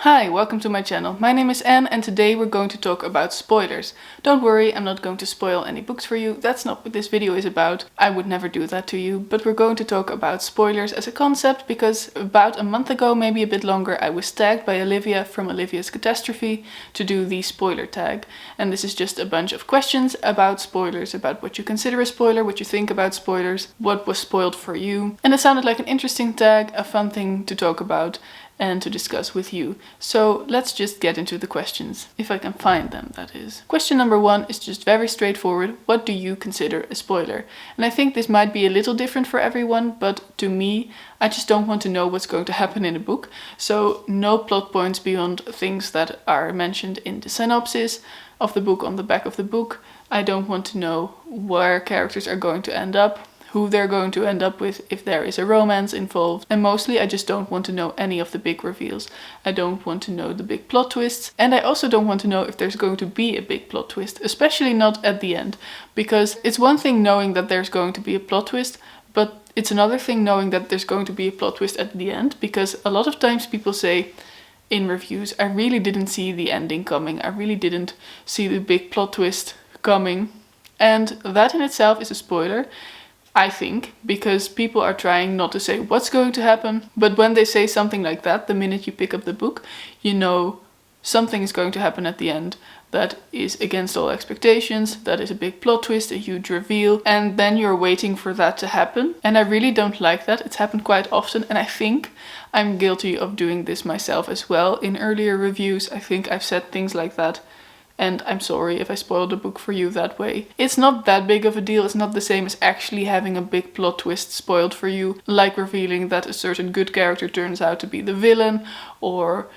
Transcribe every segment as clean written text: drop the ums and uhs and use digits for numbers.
Hi, welcome to my channel. My name is Anne and today we're going to talk about spoilers. Don't worry, I'm not going to spoil any books for you. That's not what this video is about. I would never do that to you. But we're going to talk about spoilers as a concept because about a month ago, maybe a bit longer, I was tagged by Olivia from Olivia's Catastrophe to do the spoiler tag. And this is just a bunch of questions about spoilers, about what you consider a spoiler, what you think about spoilers, what was spoiled for you. And it sounded like an interesting tag, a fun thing to talk about and to discuss with you. So let's just get into the questions, if I can find them, that is. Question number 1 is just very straightforward. What do you consider a spoiler? And I think this might be a little different for everyone, but to me, I just don't want to know what's going to happen in a book. So no plot points beyond things that are mentioned in the synopsis of the book, on the back of the book. I don't want to know where characters are going to end up, who they're going to end up with, if there is a romance involved. And mostly I just don't want to know any of the big reveals. I don't want to know the big plot twists. And I also don't want to know if there's going to be a big plot twist, especially not at the end. Because it's one thing knowing that there's going to be a plot twist, but it's another thing knowing that there's going to be a plot twist at the end. Because a lot of times people say in reviews, I really didn't see the ending coming. I really didn't see the big plot twist coming. And that in itself is a spoiler, I think, because people are trying not to say what's going to happen. But when they say something like that, the minute you pick up the book, you know something is going to happen at the end that is against all expectations, that is a big plot twist, a huge reveal, and then you're waiting for that to happen. And I really don't like that. It's happened quite often, and I think I'm guilty of doing this myself as well. In earlier reviews, I think I've said things like that. And I'm sorry if I spoiled the book for you that way. It's not that big of a deal. It's not the same as actually having a big plot twist spoiled for you, like revealing that a certain good character turns out to be the villain, or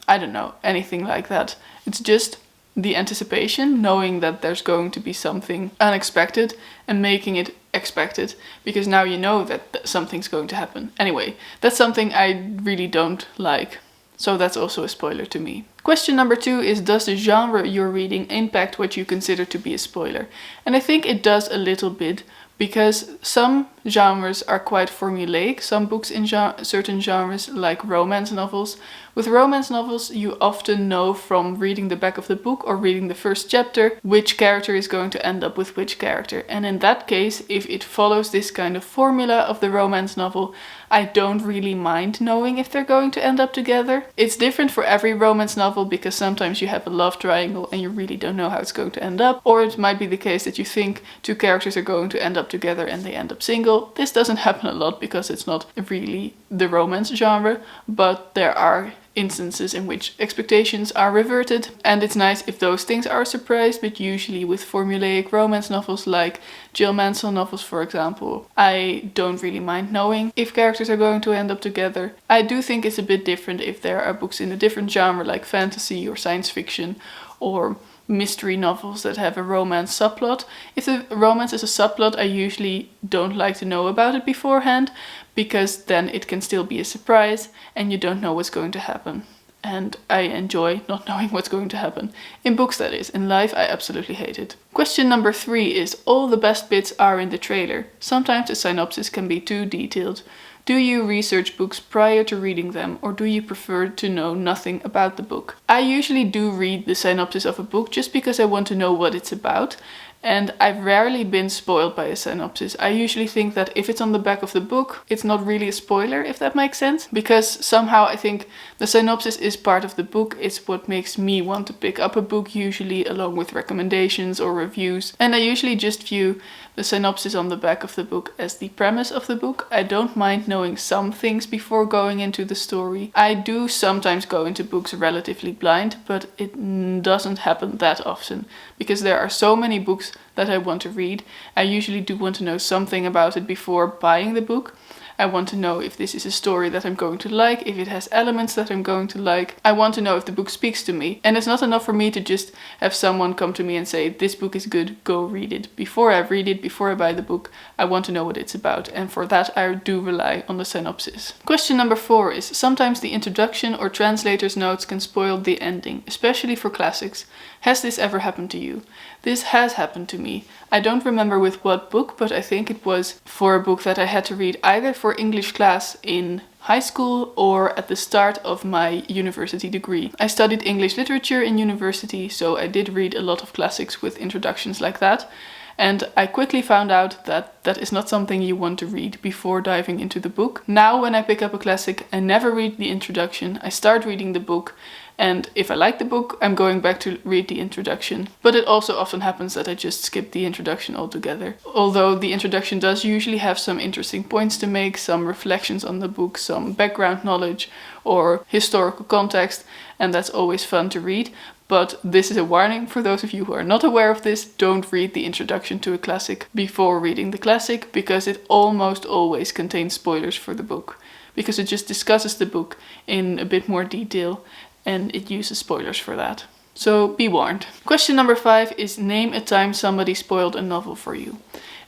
I don't know, anything like that. It's just the anticipation, knowing that there's going to be something unexpected and making it expected, because now you know that something's going to happen. Anyway, that's something I really don't like. So that's also a spoiler to me. Question number 2 is, does the genre you're reading impact what you consider to be a spoiler? And I think it does a little bit, because some genres are quite formulaic. Some books in certain genres, like romance novels. With romance novels, you often know from reading the back of the book or reading the first chapter which character is going to end up with which character. And in that case, if it follows this kind of formula of the romance novel, I don't really mind knowing if they're going to end up together. It's different for every romance novel, because sometimes you have a love triangle and you really don't know how it's going to end up. Or it might be the case that you think two characters are going to end up together and they end up single. This doesn't happen a lot because it's not really the romance genre, but there are instances in which expectations are reverted, and it's nice if those things are a surprise. But usually with formulaic romance novels like Jill Mansell novels, for example, I don't really mind knowing if characters are going to end up together. I do think it's a bit different if there are books in a different genre like fantasy or science fiction or mystery novels that have a romance subplot. If the romance is a subplot, I usually don't like to know about it beforehand, because then it can still be a surprise and you don't know what's going to happen. And I enjoy not knowing what's going to happen. In books, that is. In life, I absolutely hate it. Question number 3 is, all the best bits are in the trailer. Sometimes the synopsis can be too detailed. Do you research books prior to reading them, or do you prefer to know nothing about the book? I usually do read the synopsis of a book just because I want to know what it's about. And I've rarely been spoiled by a synopsis. I usually think that if it's on the back of the book, it's not really a spoiler, if that makes sense. Because somehow I think the synopsis is part of the book. It's what makes me want to pick up a book, usually along with recommendations or reviews. And I usually just view the synopsis on the back of the book as the premise of the book. I don't mind knowing some things before going into the story. I do sometimes go into books relatively blind, but it doesn't happen that often, because there are so many books that I want to read. I usually do want to know something about it before buying the book. I want to know if this is a story that I'm going to like, if it has elements that I'm going to like. I want to know if the book speaks to me. And it's not enough for me to just have someone come to me and say, this book is good, go read it. Before I read it, before I buy the book, I want to know what it's about. And for that, I do rely on the synopsis. Question number 4 is, sometimes the introduction or translator's notes can spoil the ending, especially for classics. Has this ever happened to you? This has happened to me. I don't remember with what book, but I think it was for a book that I had to read either for English class in high school or at the start of my university degree. I studied English literature in university, so I did read a lot of classics with introductions like that. And I quickly found out that that is not something you want to read before diving into the book. Now when I pick up a classic, I never read the introduction. I start reading the book, and if I like the book, I'm going back to read the introduction. But it also often happens that I just skip the introduction altogether. Although the introduction does usually have some interesting points to make, some reflections on the book, some background knowledge or historical context, and that's always fun to read. But this is a warning for those of you who are not aware of this: don't read the introduction to a classic before reading the classic, because it almost always contains spoilers for the book. Because it just discusses the book in a bit more detail and it uses spoilers for that. So be warned. Question number 5 is name a time somebody spoiled a novel for you.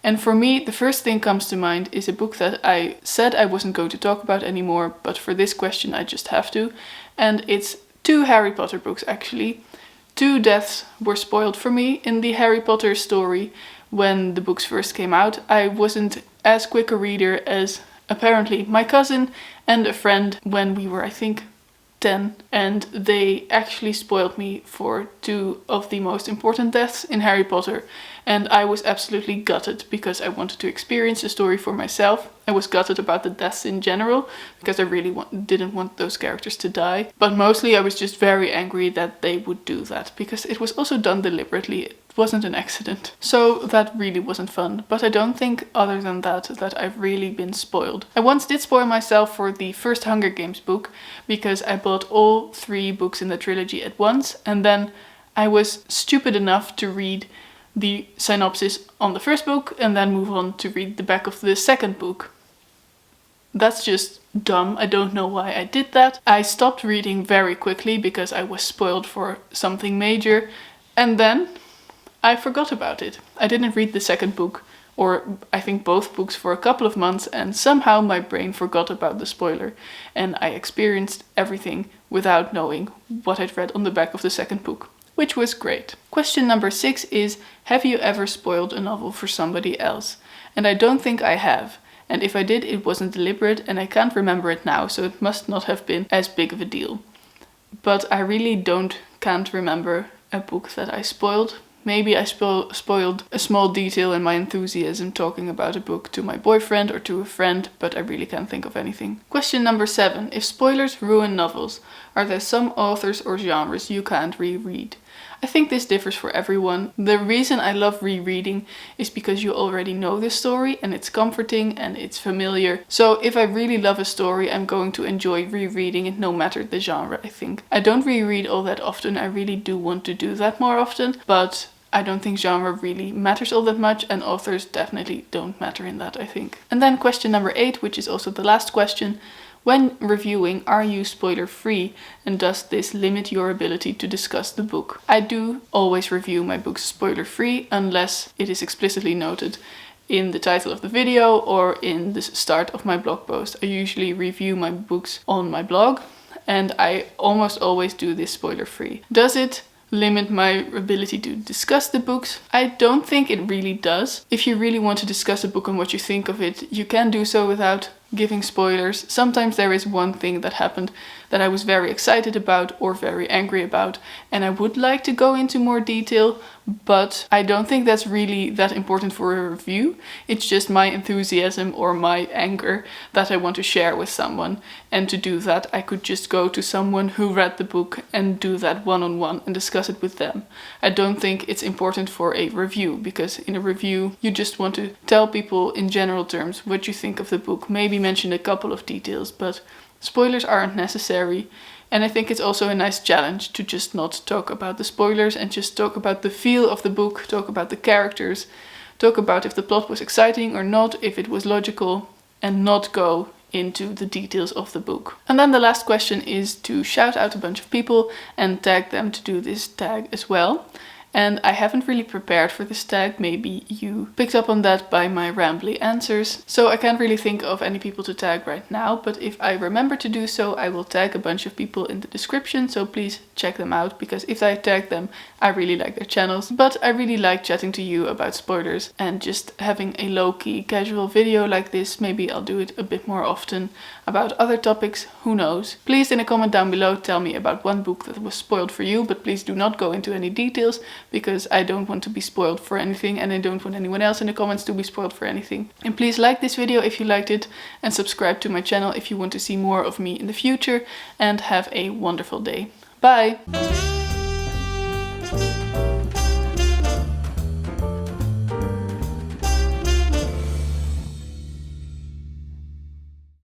And for me, the first thing comes to mind is a book that I said I wasn't going to talk about anymore, but for this question I just have to. And it's 2 Harry Potter books actually. 2 deaths were spoiled for me in the Harry Potter story when the books first came out. I wasn't as quick a reader as apparently my cousin and a friend when we were, I think, 10, and they actually spoiled me for 2 of the most important deaths in Harry Potter, and I was absolutely gutted because I wanted to experience the story for myself. I was gutted about the deaths in general because I really didn't want those characters to die, but mostly I was just very angry that they would do that because it was also done deliberately. It wasn't an accident. So that really wasn't fun, but I don't think other than that I've really been spoiled. I once did spoil myself for the first Hunger Games book because I bought all 3 books in the trilogy at once, and then I was stupid enough to read the synopsis on the first book and then move on to read the back of the second book. That's just dumb. I don't know why I did that. I stopped reading very quickly because I was spoiled for something major, and then I forgot about it. I didn't read the second book, or I think both books, for a couple of months, and somehow my brain forgot about the spoiler and I experienced everything without knowing what I'd read on the back of the second book, which was great. Question number 6 is, have you ever spoiled a novel for somebody else? And I don't think I have. And if I did, it wasn't deliberate and I can't remember it now, so it must not have been as big of a deal. But I really can't remember a book that I spoiled. Maybe I spoiled a small detail in my enthusiasm talking about a book to my boyfriend or to a friend, but I really can't think of anything. Question number 7. If spoilers ruin novels, are there some authors or genres you can't reread? I think this differs for everyone. The reason I love rereading is because you already know the story and it's comforting and it's familiar. So if I really love a story, I'm going to enjoy rereading it no matter the genre, I think. I don't reread all that often. I really do want to do that more often, but I don't think genre really matters all that much, and authors definitely don't matter in that, I think. And then question number 8, which is also the last question. When reviewing, are you spoiler free, and does this limit your ability to discuss the book? I do always review my books spoiler free unless it is explicitly noted in the title of the video or in the start of my blog post. I usually review my books on my blog and I almost always do this spoiler free. Does it limit my ability to discuss the books? I don't think it really does. If you really want to discuss a book and what you think of it, you can do so without giving spoilers. Sometimes there is one thing that happened that I was very excited about or very angry about, and I would like to go into more detail, but I don't think that's really that important for a review. It's just my enthusiasm or my anger that I want to share with someone, and to do that I could just go to someone who read the book and do that one-on-one and discuss it with them. I don't think it's important for a review, because in a review you just want to tell people in general terms what you think of the book, maybe mention a couple of details, but spoilers aren't necessary. And I think it's also a nice challenge to just not talk about the spoilers and just talk about the feel of the book, talk about the characters, talk about if the plot was exciting or not, if it was logical, and not go into the details of the book. And then the last question is to shout out a bunch of people and tag them to do this tag as well. And I haven't really prepared for this tag. Maybe you picked up on that by my rambly answers. So I can't really think of any people to tag right now, but if I remember to do so, I will tag a bunch of people in the description, so please check them out, because if I tag them, I really like their channels. But I really like chatting to you about spoilers and just having a low-key casual video like this. Maybe I'll do it a bit more often about other topics, who knows. Please in a comment down below tell me about one book that was spoiled for you, but please do not go into any details, because I don't want to be spoiled for anything and I don't want anyone else in the comments to be spoiled for anything. And please like this video if you liked it and subscribe to my channel if you want to see more of me in the future, and have a wonderful day. Bye!